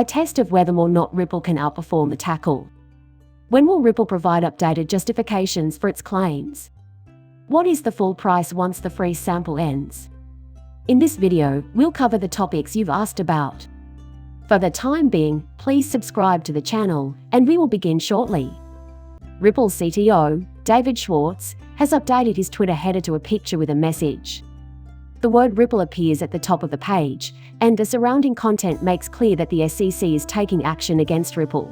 a test of whether or not Ripple can outperform the tackle. When will Ripple provide updated justifications for its claims? What is the full price once the free sample ends? In this video, we'll cover the topics you've asked about. For the time being, please subscribe to the channel, and we will begin shortly. Ripple CTO, David Schwartz, has updated his Twitter header to a picture with a message. The word Ripple appears at the top of the page, and the surrounding content makes clear that the SEC is taking action against Ripple.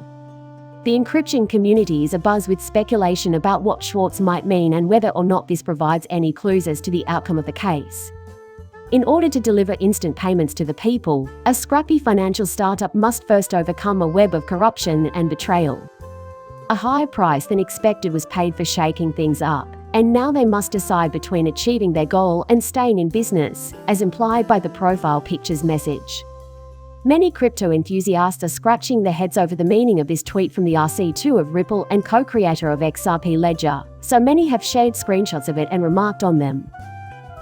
The encryption community is abuzz with speculation about what Schwartz might mean and whether or not this provides any clues as to the outcome of the case. In order to deliver instant payments to the people, a scrappy financial startup must first overcome a web of corruption and betrayal. A higher price than expected was paid for shaking things up, and now they must decide between achieving their goal and staying in business, as implied by the profile picture's message. Many crypto enthusiasts are scratching their heads over the meaning of this tweet from the RC2 of Ripple and co-creator of XRP Ledger, so many have shared screenshots of it and remarked on them.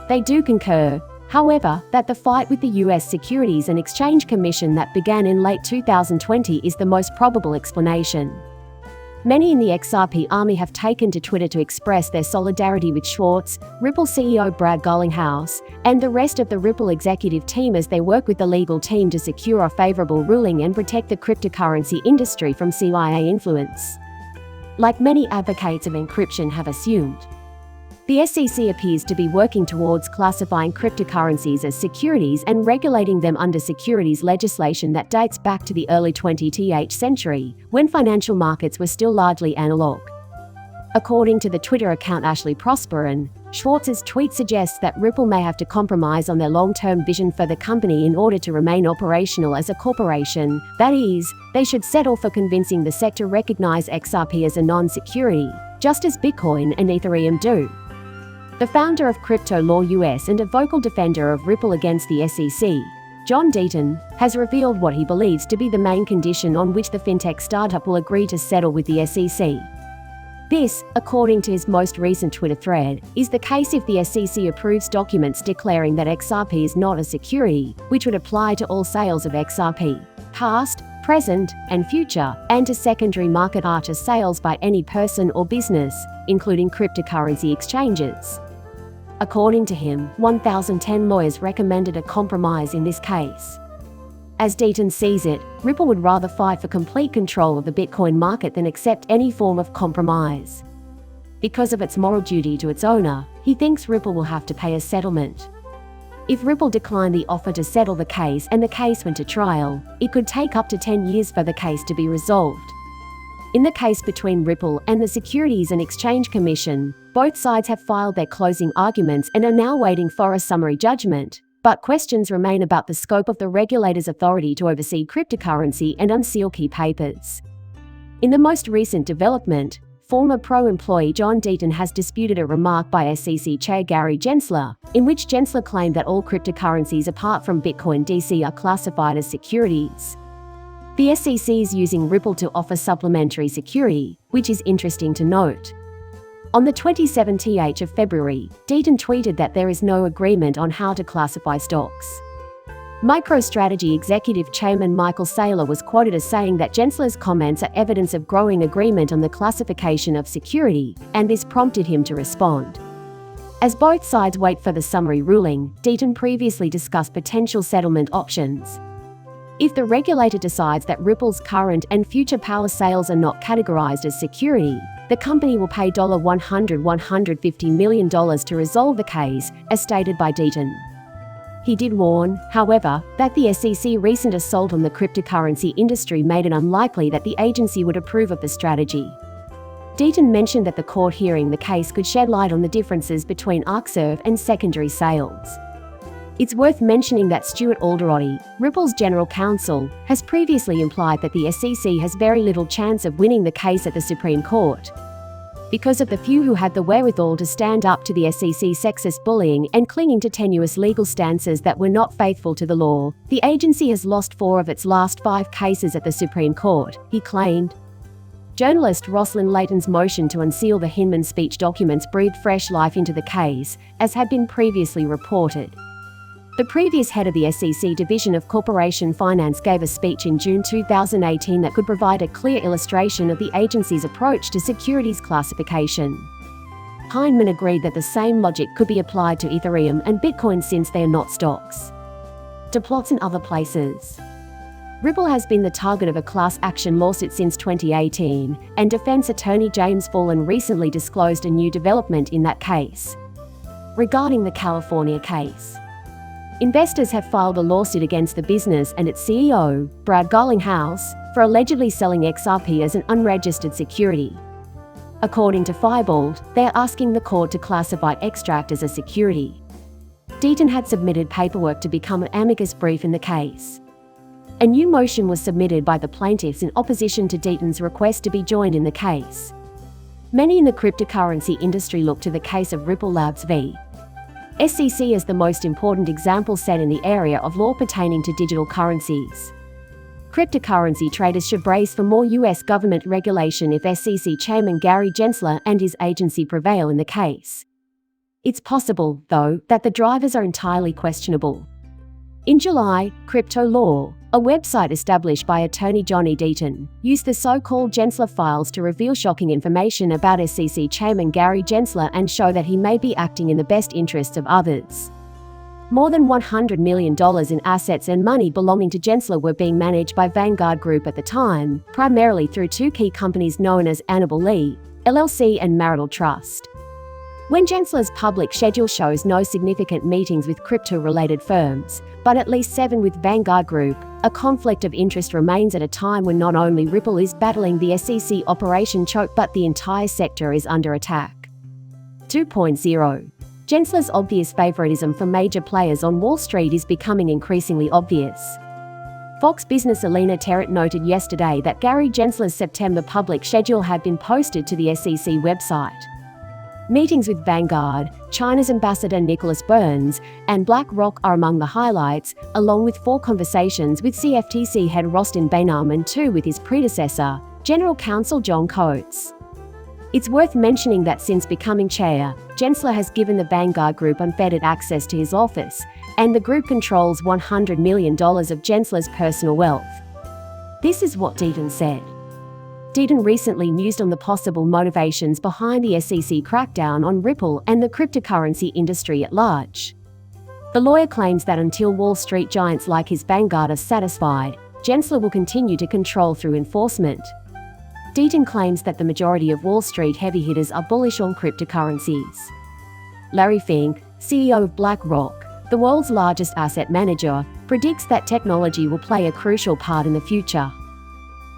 They do concur, however, that the fight with the US Securities and Exchange Commission that began in late 2020 is the most probable explanation. Many in the XRP army have taken to Twitter to express their solidarity with Schwartz, Ripple CEO Brad Garlinghouse, and the rest of the Ripple executive team as they work with the legal team to secure a favorable ruling and protect the cryptocurrency industry from CIA influence. Like many advocates of encryption have assumed, the SEC appears to be working towards classifying cryptocurrencies as securities and regulating them under securities legislation that dates back to the early 20th century, when financial markets were still largely analog. According to the Twitter account Ashley Prosperin, Schwartz's tweet suggests that Ripple may have to compromise on their long-term vision for the company in order to remain operational as a corporation. That is, they should settle for convincing the SEC to recognize XRP as a non-security, just as Bitcoin and Ethereum do. The founder of Crypto Law US and a vocal defender of Ripple against the SEC, John Deaton, has revealed what he believes to be the main condition on which the fintech startup will agree to settle with the SEC. This, according to his most recent Twitter thread, is the case if the SEC approves documents declaring that XRP is not a security, which would apply to all sales of XRP, past, present, and future, and to secondary market artist sales by any person or business, including cryptocurrency exchanges. According to him, 1,010 lawyers recommended a compromise in this case. As Deaton sees it, Ripple would rather fight for complete control of the Bitcoin market than accept any form of compromise. Because of its moral duty to its owner, he thinks Ripple will have to pay a settlement. If Ripple declined the offer to settle the case and the case went to trial, it could take up to 10 years for the case to be resolved. In the case between Ripple and the Securities and Exchange Commission, both sides have filed their closing arguments and are now waiting for a summary judgment, but questions remain about the scope of the regulator's authority to oversee cryptocurrency and unseal key papers. In the most recent development, former pro-employee John Deaton has disputed a remark by SEC Chair Gary Gensler, in which Gensler claimed that all cryptocurrencies apart from Bitcoin DC are classified as securities. The SEC is using Ripple to offer supplementary security, which is interesting to note. On the 27th of February, Deaton tweeted that there is no agreement on how to classify stocks. MicroStrategy executive chairman Michael Saylor was quoted as saying that Gensler's comments are evidence of growing agreement on the classification of security, and this prompted him to respond. As both sides wait for the summary ruling, Deaton previously discussed potential settlement options. If the regulator decides that Ripple's current and future power sales are not categorized as security, the company will pay $150 million to resolve the case, as stated by Deaton. He did warn, however, that the SEC's recent assault on the cryptocurrency industry made it unlikely that the agency would approve of the strategy. Deaton mentioned that the court hearing the case could shed light on the differences between ArcServe and secondary sales. It's worth mentioning that Stuart Alderoty, Ripple's general counsel, has previously implied that the SEC has very little chance of winning the case at the Supreme Court. Because of the few who had the wherewithal to stand up to the SEC's sexist bullying and clinging to tenuous legal stances that were not faithful to the law, the agency has lost 4 of its last 5 cases at the Supreme Court, he claimed. Journalist Roslyn Layton's motion to unseal the Hinman speech documents breathed fresh life into the case, as had been previously reported. The previous head of the SEC Division of Corporation Finance gave a speech in June 2018 that could provide a clear illustration of the agency's approach to securities classification. Heinemann agreed that the same logic could be applied to Ethereum and Bitcoin since they are not stocks. To plots in other places. Ripple has been the target of a class action lawsuit since 2018, and defense attorney James Fallen recently disclosed a new development in that case. Regarding the California case, investors have filed a lawsuit against the business and its CEO, Brad Garlinghouse, for allegedly selling XRP as an unregistered security. According to Fireball, they are asking the court to classify Extract as a security. Deaton had submitted paperwork to become an amicus brief in the case. A new motion was submitted by the plaintiffs in opposition to Deaton's request to be joined in the case. Many in the cryptocurrency industry look to the case of Ripple Labs v. SEC as the most important example set in the area of law pertaining to digital currencies. Cryptocurrency traders should brace for more U.S. government regulation if SEC Chairman Gary Gensler and his agency prevail in the case. It's possible, though, that the drivers are entirely questionable. In July, Crypto Law, a website established by attorney Johnny Deaton, used the so-called Gensler files to reveal shocking information about SEC Chairman Gary Gensler and show that he may be acting in the best interests of others. More than $100 million in assets and money belonging to Gensler were being managed by Vanguard Group at the time, primarily through two key companies known as Annabelle Lee, LLC and Marital Trust. When Gensler's public schedule shows no significant meetings with crypto-related firms, but at least 7 with Vanguard Group, a conflict of interest remains at a time when not only Ripple is battling the SEC operation choke but the entire sector is under attack. 2.0. Gensler's obvious favoritism for major players on Wall Street is becoming increasingly obvious. Fox Business Alina Terrett noted yesterday that Gary Gensler's September public schedule had been posted to the SEC website. Meetings with Vanguard, China's ambassador Nicholas Burns, and BlackRock are among the highlights, along with 4 conversations with CFTC head Rostin Behnam and 2 with his predecessor, General Counsel John Coates. It's worth mentioning that since becoming chair, Gensler has given the Vanguard Group unfettered access to his office, and the group controls $100 million of Gensler's personal wealth. This is what Deaton said. Deaton recently mused on the possible motivations behind the SEC crackdown on Ripple and the cryptocurrency industry at large. The lawyer claims that until Wall Street giants like his Vanguard are satisfied, Gensler will continue to control through enforcement. Deaton claims that the majority of Wall Street heavy hitters are bullish on cryptocurrencies. Larry Fink, CEO of BlackRock, the world's largest asset manager, predicts that technology will play a crucial part in the future.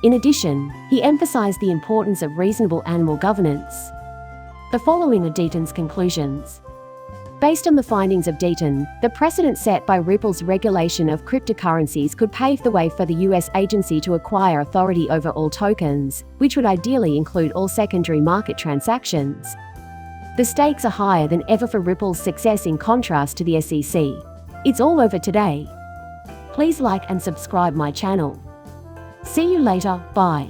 In addition, he emphasized the importance of reasonable animal governance. The following are Deaton's conclusions. Based on the findings of Deaton, the precedent set by Ripple's regulation of cryptocurrencies could pave the way for the U.S. agency to acquire authority over all tokens, which would ideally include all secondary market transactions. The stakes are higher than ever for Ripple's success in contrast to the SEC. It's all over today. Please like and subscribe my channel. See you later, bye.